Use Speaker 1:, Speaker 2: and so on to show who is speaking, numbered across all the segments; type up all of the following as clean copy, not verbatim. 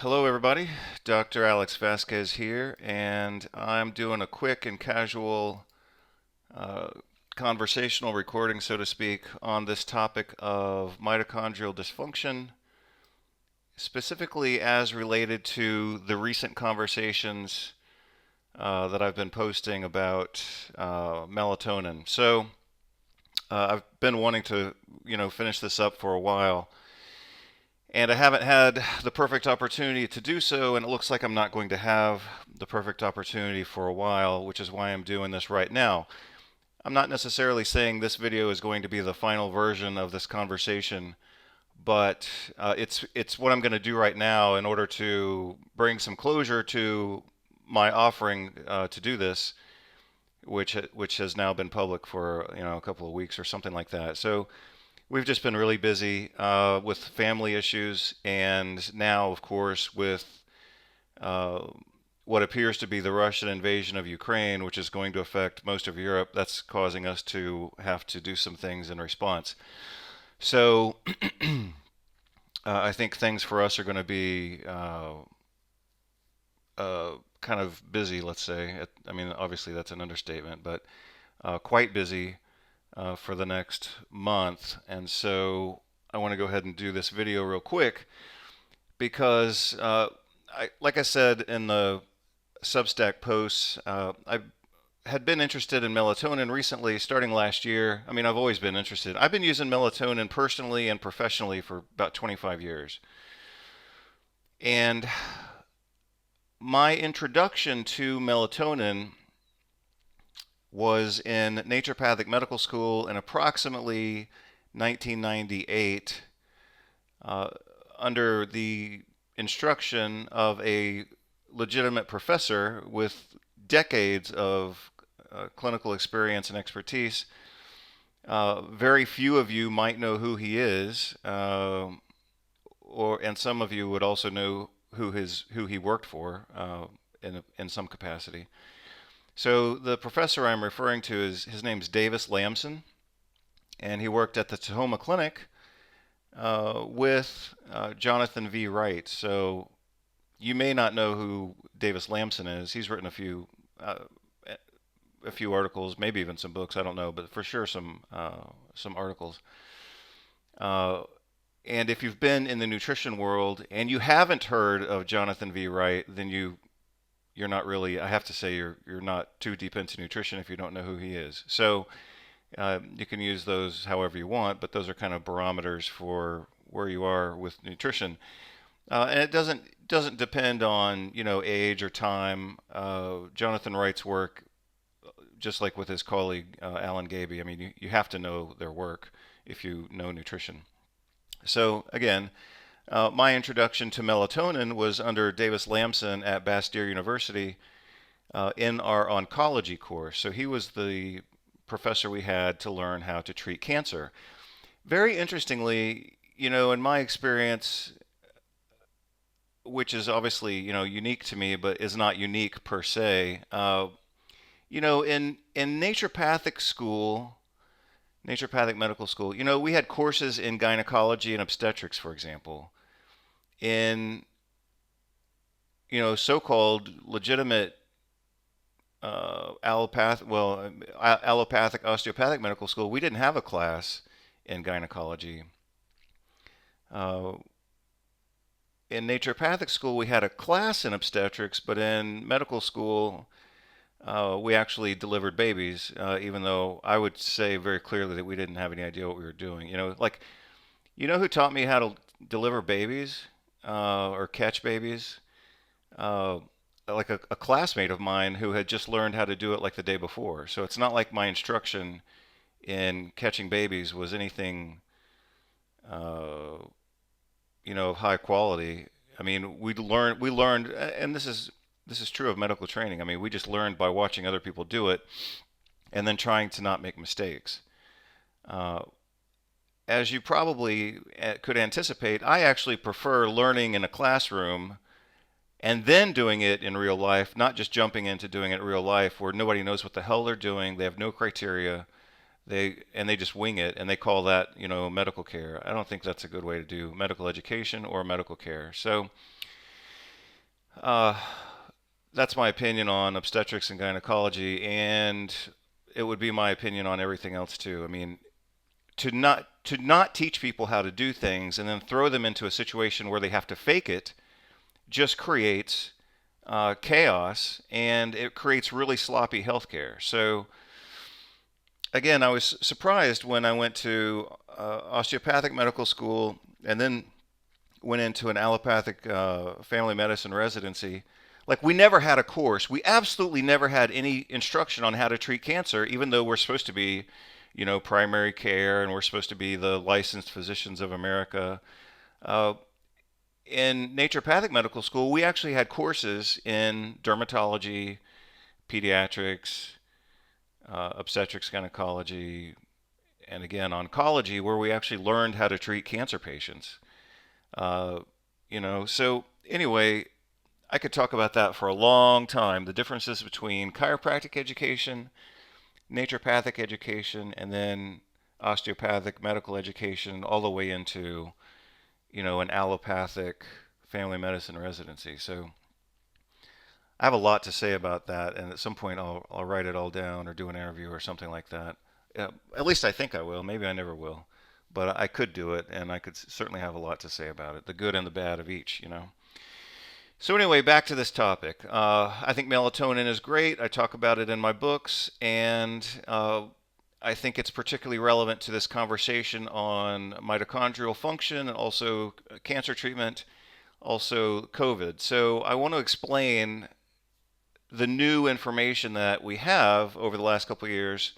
Speaker 1: Hello, everybody. Dr. Alex Vasquez here, and I'm doing a quick and casual uh, conversational recording, so to speak, on this topic of mitochondrial dysfunction, specifically as related to the recent conversations that I've been posting about melatonin. I've been wanting to, finish this up for a while. And I haven't had the perfect opportunity to do so, and it looks like I'm not going to have the perfect opportunity for a while, which is why I'm doing this right now. I'm not necessarily saying this video is going to be the final version of this conversation, but it's what I'm going to do right now in order to bring some closure to my offering to do this, which has now been public for a couple of weeks or something like that. So we've just been really busy with family issues, and now, of course, with uh, what appears to be the Russian invasion of Ukraine, which is going to affect most of Europe. That's causing us to have to do some things in response. So I think things for us are going to be kind of busy, let's say. I mean, obviously that's an understatement, but quite busy for the next month. And so I want to go ahead and do this video real quick because, like I said in the Substack posts, I had been interested in melatonin recently, starting last year. I mean, I've always been interested. I've been using melatonin personally and professionally for about 25 years. And my introduction to melatonin was in naturopathic medical school in approximately 1998 uh, under the instruction of a legitimate professor with decades of clinical experience and expertise. Very few of you might know who he is, and some of you would also know who he worked for in some capacity. So the professor I'm referring to is his name's Davis Lamson, and he worked at the Tahoma Clinic with Jonathan V. Wright. So you may not know who Davis Lamson is. He's written a few articles, maybe even some books. I don't know, but for sure some articles. Uh, and if you've been in the nutrition world and you haven't heard of Jonathan V. Wright, then you're not really. I have to say you're not too deep into nutrition if you don't know who he is. So you can use those however you want, but those are kind of barometers for where you are with nutrition. And it doesn't depend on age or time. Jonathan Wright's work, just like with his colleague Alan Gaby, I mean you have to know their work if you know nutrition. So again, my introduction to melatonin was under Davis Lamson at Bastyr University in our oncology course. So he was the professor we had to learn how to treat cancer. Very interestingly, in my experience, which is obviously unique to me, but is not unique per se. In naturopathic medical school, we had courses in gynecology and obstetrics, for example. In so-called legitimate allopathic osteopathic medical school, we didn't have a class in gynecology. Uh, in naturopathic school, we had a class in obstetrics, but in medical school, we actually delivered babies, even though I would say very clearly that we didn't have any idea what we were doing. Who taught me how to deliver babies or catch babies? Uh, like a classmate of mine who had just learned how to do it like the day before. So it's not like my instruction in catching babies was anything, uh, of high quality. I mean, we learned, and this is true of medical training. I mean, we just learned by watching other people do it and then trying to not make mistakes. Uh, as you probably could anticipate, I actually prefer learning in a classroom and then doing it in real life, not just jumping into doing it in real life where nobody knows what the hell they're doing. They have no criteria. They just wing it, and they call that medical care. I don't think that's a good way to do medical education or medical care. So Uh, that's my opinion on obstetrics and gynecology, and it would be my opinion on everything else too. I mean, to not teach people how to do things and then throw them into a situation where they have to fake it just creates chaos, and it creates really sloppy healthcare. So again, I was surprised when I went to osteopathic medical school and then went into an allopathic family medicine residency. Like, we never had a course. We absolutely never had any instruction on how to treat cancer, even though we're supposed to be, primary care, and we're supposed to be the licensed physicians of America. Uh, in naturopathic medical school, we actually had courses in dermatology, pediatrics, obstetrics, gynecology, and again, oncology, where we actually learned how to treat cancer patients. Uh, so anyway, I could talk about that for a long time. The differences between chiropractic education, naturopathic education, and then osteopathic medical education, all the way into, an allopathic family medicine residency. So I have a lot to say about that, and at some point I'll write it all down or do an interview or something like that. At least I think I will. Maybe I never will, but I could do it, and I could certainly have a lot to say about it, the good and the bad of each. So anyway, back to this topic. I think melatonin is great. I talk about it in my books, and I think it's particularly relevant to this conversation on mitochondrial function and also cancer treatment, also COVID. So I want to explain the new information that we have over the last couple of years,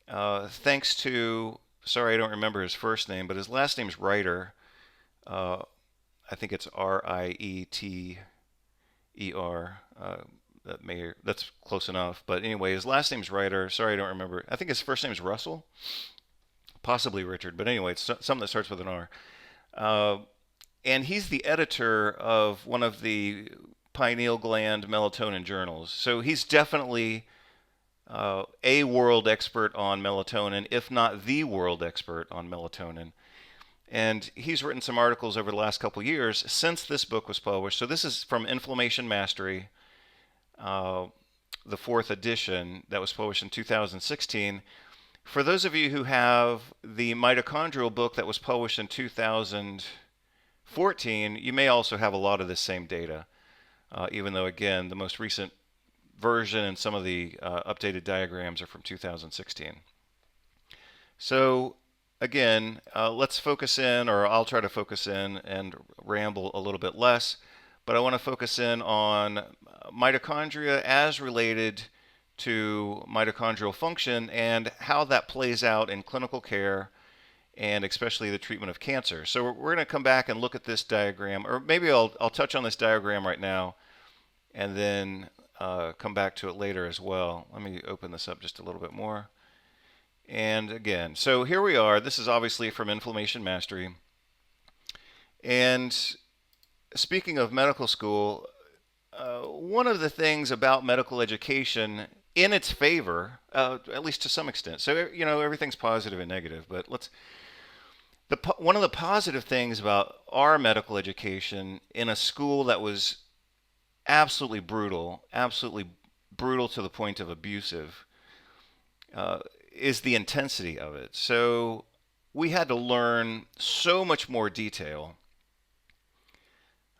Speaker 1: thanks to, sorry, I don't remember his first name, but his last name is Reiter. Uh, I think it's Riter. That's close enough. But anyway, his last name's Reiter. Sorry, I don't remember. I think his first name is Russell, possibly Richard. But anyway, it's something that starts with an R. Uh, and he's the editor of one of the pineal gland melatonin journals. So he's definitely a world expert on melatonin, if not the world expert on melatonin. And he's written some articles over the last couple of years since this book was published. So this is from Inflammation Mastery, the fourth edition that was published in 2016. For those of you who have the mitochondrial book that was published in 2014, you may also have a lot of this same data, even though, again, the most recent version and some of the updated diagrams are from 2016. So again, let's focus in, or I'll try to focus in and ramble a little bit less, but I want to focus in on mitochondria as related to mitochondrial function and how that plays out in clinical care and especially the treatment of cancer. So we're going to come back and look at this diagram, or maybe I'll touch on this diagram right now and then come back to it later as well. Let me open this up just a little bit more. And again, so here we are. This is obviously from Inflammation Mastery. And speaking of medical school, one of the things about medical education in its favor, at least to some extent, so everything's positive and negative, but one of the positive things about our medical education in a school that was absolutely brutal to the point of abusive, is the intensity of it. So we had to learn so much more detail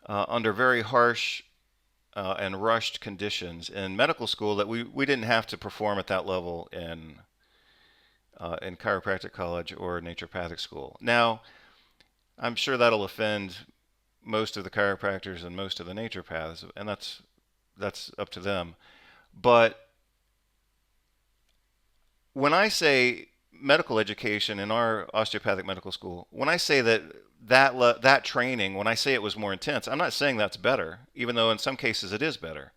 Speaker 1: under very harsh and rushed conditions in medical school that we didn't have to perform at that level in chiropractic college or naturopathic school. Now, I'm sure that'll offend most of the chiropractors and most of the naturopaths, and that's up to them. But when I say medical education in our osteopathic medical school, when I say that training, when I say it was more intense, I'm not saying that's better, even though in some cases it is better.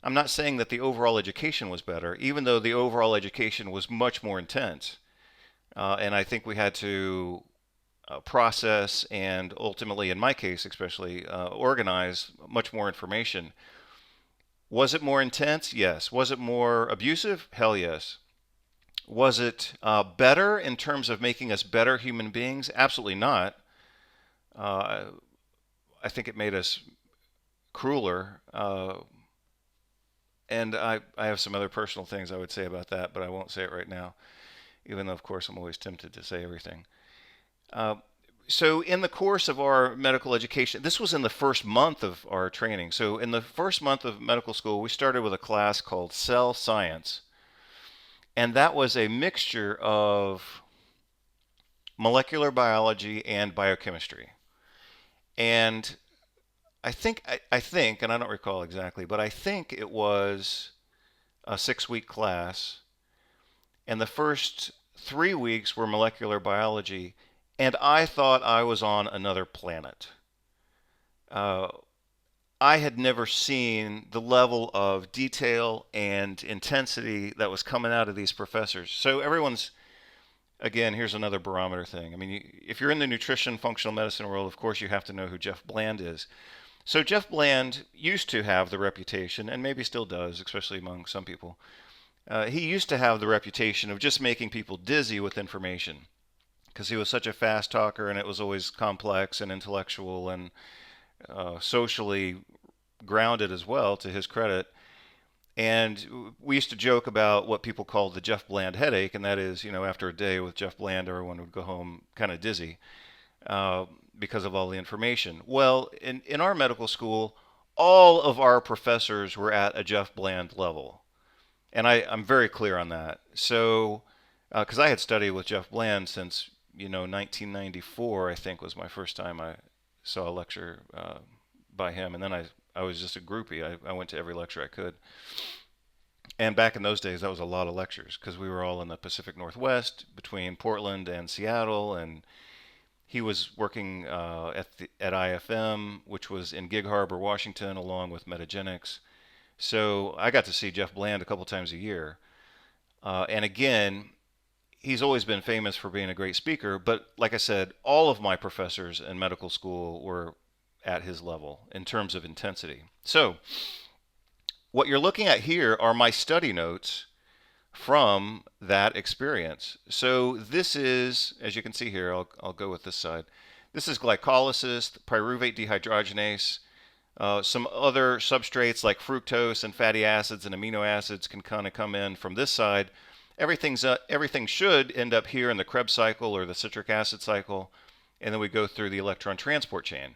Speaker 1: I'm not saying that the overall education was better, even though the overall education was much more intense. And I think we had to process and ultimately, in my case especially, organize much more information. Was it more intense? Yes. Was it more abusive? Hell yes. Was it better in terms of making us better human beings? Absolutely not. I think it made us crueler. And I have some other personal things I would say about that, but I won't say it right now, even though, of course, I'm always tempted to say everything. Uh, so, in the course of our medical education, this was in the first month of our training. So, in the first month of medical school, we started with a class called Cell Science. And that was a mixture of molecular biology and biochemistry. And I think, and I don't recall exactly, but I think it was a 6 week class, and the first 3 weeks were molecular biology, and I thought I was on another planet. Uh, I had never seen the level of detail and intensity that was coming out of these professors. So everyone's, again, here's another barometer thing. I mean, if you're in the nutrition functional medicine world, of course you have to know who Jeff Bland is. So Jeff Bland used to have the reputation, and maybe still does, especially among some people. He used to have the reputation of just making people dizzy with information because he was such a fast talker, and it was always complex and intellectual and socially grounded as well, to his credit. And we used to joke about what people called the Jeff Bland headache, and that is, after a day with Jeff Bland, everyone would go home kind of dizzy because of all the information. Well, in our medical school, all of our professors were at a Jeff Bland level. And I'm very clear on that. So, because I had studied with Jeff Bland since, 1994, I think was my first time I saw a lecture by him. And then I was just a groupie. I went to every lecture I could. And back in those days, that was a lot of lectures because we were all in the Pacific Northwest between Portland and Seattle. And he was working at IFM, which was in Gig Harbor, Washington, along with Metagenics. So I got to see Jeff Bland a couple times a year. And again, he's always been famous for being a great speaker. But like I said, all of my professors in medical school were at his level in terms of intensity. So what you're looking at here are my study notes from that experience. So this is, as you can see here, I'll go with this side. This is glycolysis, pyruvate dehydrogenase. Some other substrates like fructose and fatty acids and amino acids can kind of come in from this side. Everything should end up here in the Krebs cycle or the citric acid cycle, and then we go through the electron transport chain.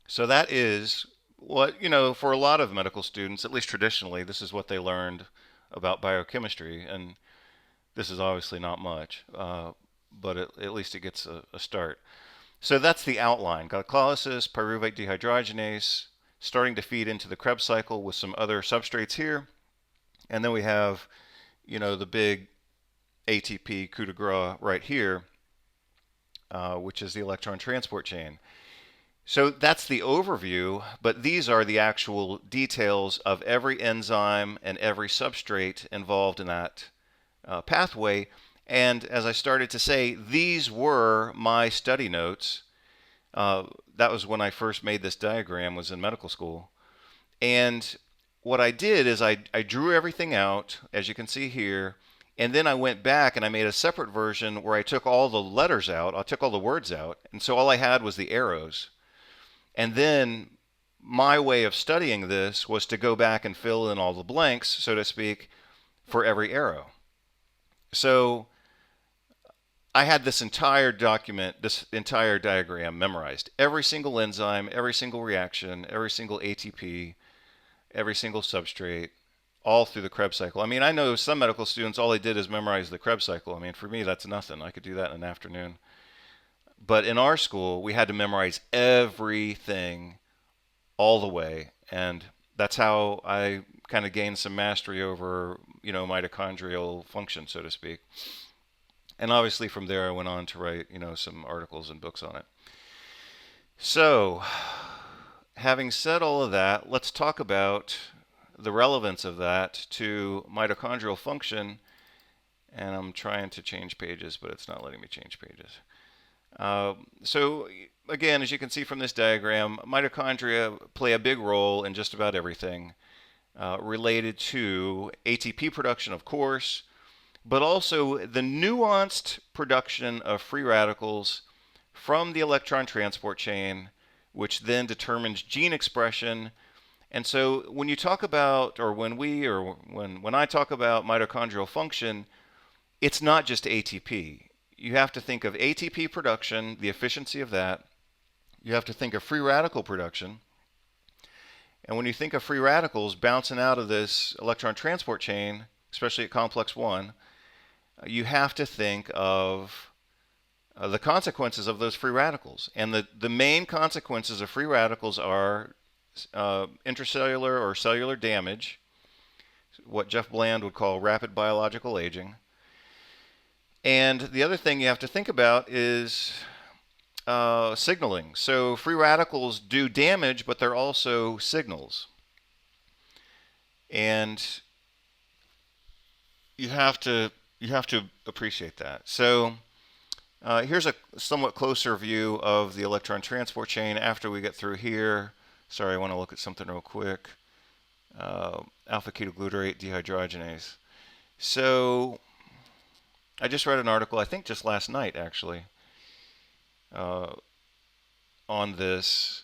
Speaker 1: So that is what, for a lot of medical students, at least traditionally, this is what they learned about biochemistry, and this is obviously not much, but at least it gets a start. So that's the outline. Glycolysis, pyruvate dehydrogenase, starting to feed into the Krebs cycle with some other substrates here. And then we have, the big ATP coup de grace right here, which is the electron transport chain. So that's the overview, but these are the actual details of every enzyme and every substrate involved in that pathway. And as I started to say, these were my study notes. That was when I first made this diagram, was in medical school. And what I did is I drew everything out, as you can see here, and then I went back and I made a separate version where I took all the letters out, I took all the words out, and so all I had was the arrows. And then my way of studying this was to go back and fill in all the blanks, so to speak, for every arrow. So I had this entire document, this entire diagram memorized. Every single enzyme, every single reaction, every single ATP, every single substrate, all through the Krebs cycle. I mean, I know some medical students, all they did is memorize the Krebs cycle. I mean, for me, that's nothing. I could do that in an afternoon. But in our school, we had to memorize everything all the way. And that's how I kind of gained some mastery over, mitochondrial function, so to speak. And obviously from there, I went on to write, some articles and books on it. So, having said all of that, let's talk about the relevance of that to mitochondrial function. And I'm trying to change pages, but it's not letting me change pages. So again, as you can see from this diagram, mitochondria play a big role in just about everything related to ATP production, of course, but also the nuanced production of free radicals from the electron transport chain, which then determines gene expression. And so when you talk about, or when I talk about mitochondrial function, it's not just ATP. You have to think of ATP production, the efficiency of that. You have to think of free radical production. And when you think of free radicals bouncing out of this electron transport chain, especially at complex 1, you have to think of the consequences of those free radicals. And the main consequences of free radicals are intracellular or cellular damage, what Jeff Bland would call rapid biological aging. And the other thing you have to think about is signaling. So free radicals do damage, but they're also signals. And you have to appreciate that. So here's a somewhat closer view of the electron transport chain after we get through here. Sorry, I want to look at something real quick. Alpha ketoglutarate dehydrogenase. So I just read an article, I think just last night actually, on this.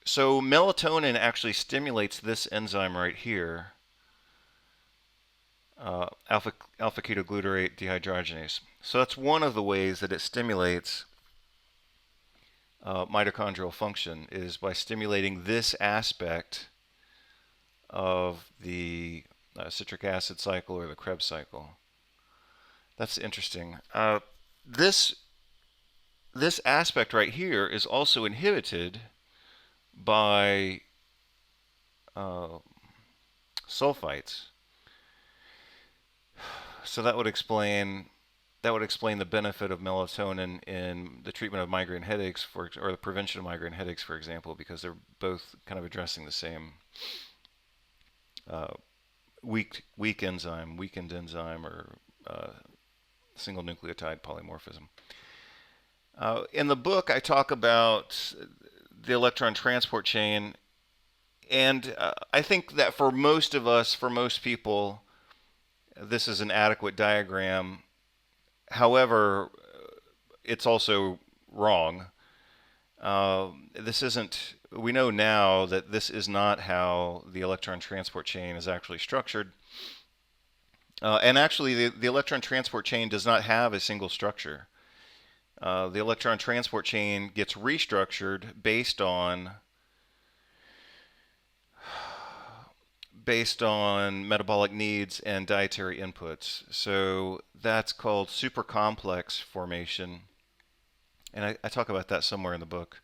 Speaker 1: So melatonin actually stimulates this enzyme right here, alpha ketoglutarate dehydrogenase. So that's one of the ways that it stimulates mitochondrial function, is by stimulating this aspect of the citric acid cycle or the Krebs cycle. That's interesting. This aspect right here is also inhibited by sulfites. So that would explain the benefit of melatonin in the treatment of migraine headaches, or the prevention of migraine headaches, for example, because they're both kind of addressing the same weakened enzyme, or single nucleotide polymorphism. In the book, I talk about the electron transport chain, and I think that for most of us, for most people, this is an adequate diagram. However, it's also wrong. We know now that this is not how the electron transport chain is actually structured. And actually, the electron transport chain does not have a single structure. The electron transport chain gets restructured based on metabolic needs and dietary inputs. So that's called supercomplex formation, and I talk about that somewhere in the book.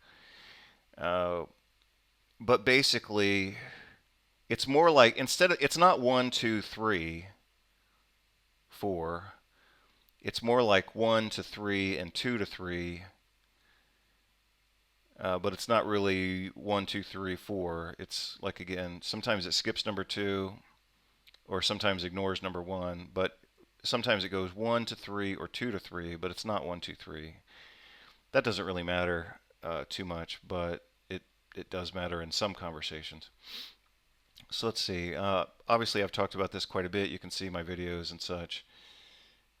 Speaker 1: But basically, it's more like, it's not 1, 2, 3, 4. It's more like 1 to 3 and 2 to 3. But it's not really 1, 2, 3, 4. It's like, again, sometimes it skips number 2, or sometimes ignores number 1. But sometimes it goes 1 to 3 or 2 to 3, but it's not 1, 2, 3. That doesn't really matter too much, but it does matter in some conversations. So let's see. Obviously, I've talked about this quite a bit. You can see my videos and such.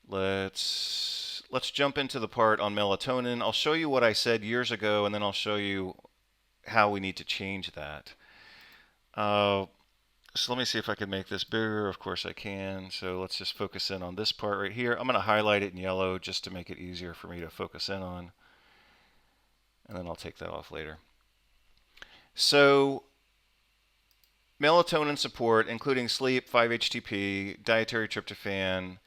Speaker 1: Let's jump into the part on melatonin. I'll show you what I said years ago, and then I'll show you how we need to change that. So let me see if I can make this bigger. Of course I can. So let's just focus in on this part right here. I'm going to highlight it in yellow just to make it easier for me to focus in on. And then I'll take that off later. So melatonin support, including sleep, 5-HTP, dietary tryptophan,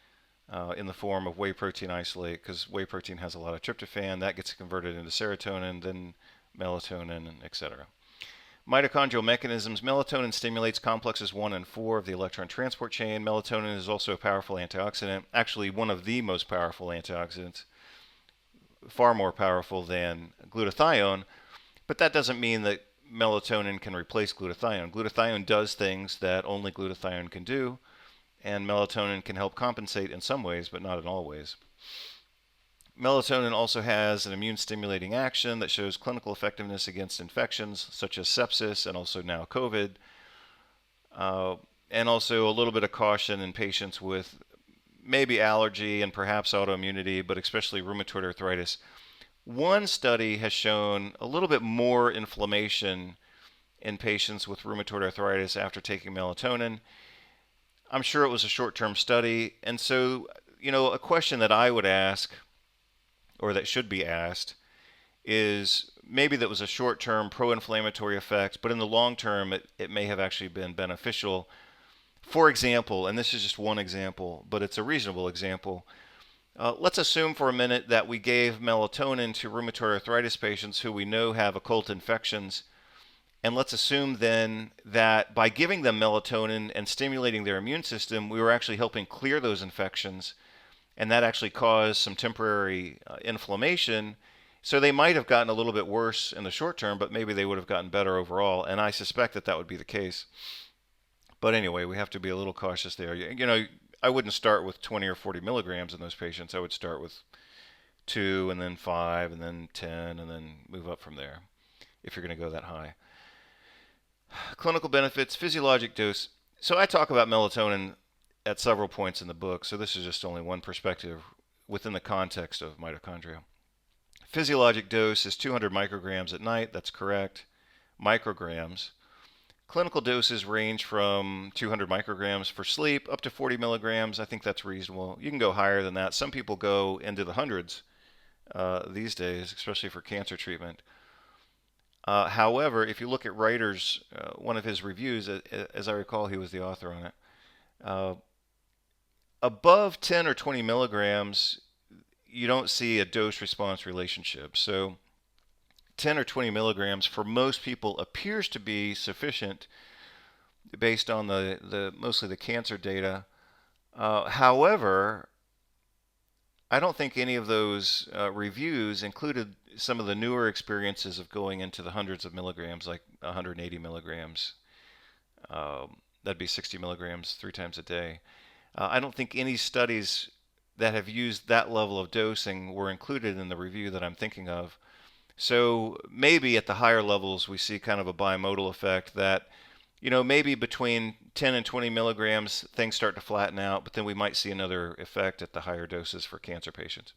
Speaker 1: in the form of whey protein isolate, because whey protein has a lot of tryptophan. That gets converted into serotonin, then melatonin, etc. Mitochondrial mechanisms. Melatonin stimulates complexes 1 and 4 of the electron transport chain. Melatonin is also a powerful antioxidant, actually one of the most powerful antioxidants, far more powerful than glutathione, but that doesn't mean that melatonin can replace glutathione. Glutathione does things that only glutathione can do, and melatonin can help compensate in some ways, but not in all ways. Melatonin also has an immune-stimulating action that shows clinical effectiveness against infections such as sepsis and also now COVID, and also a little bit of caution in patients with maybe allergy and perhaps autoimmunity, but especially rheumatoid arthritis. One study has shown a little bit more inflammation in patients with rheumatoid arthritis after taking melatonin. I'm sure it was a short-term study, and so, a question that I would ask, or that should be asked, is maybe that was a short-term pro-inflammatory effect, but in the long term, it may have actually been beneficial. For example, and this is just one example, but it's a reasonable example. Let's assume for a minute that we gave melatonin to rheumatoid arthritis patients who we know have occult infections. And let's assume then that by giving them melatonin and stimulating their immune system, we were actually helping clear those infections. And that actually caused some temporary inflammation. So they might have gotten a little bit worse in the short term, but maybe they would have gotten better overall. And I suspect that that would be the case. But anyway, we have to be a little cautious there. I wouldn't start with 20 or 40 milligrams in those patients. I would start with 2 and then 5 and then 10 and then move up from there if you're going to go that high. Clinical benefits, physiologic dose. So I talk about melatonin at several points in the book, so this is just only one perspective within the context of mitochondria. Physiologic dose is 200 micrograms at night. That's correct. Micrograms. Clinical doses range from 200 micrograms for sleep up to 40 milligrams. I think that's reasonable. You can go higher than that. Some people go into the hundreds these days, especially for cancer treatment. However, if you look at Reiter's, one of his reviews, as I recall, he was the author on it, above 10 or 20 milligrams, you don't see a dose-response relationship. So 10 or 20 milligrams for most people appears to be sufficient based on mostly the cancer data. However, I don't think any of those reviews included some of the newer experiences of going into the hundreds of milligrams, like 180 milligrams. That'd be 60 milligrams 3 times a day. I don't think any studies that have used that level of dosing were included in the review that I'm thinking of. So maybe at the higher levels we see kind of a bimodal effect that, maybe between 10 and 20 milligrams things start to flatten out, but then we might see another effect at the higher doses for cancer patients.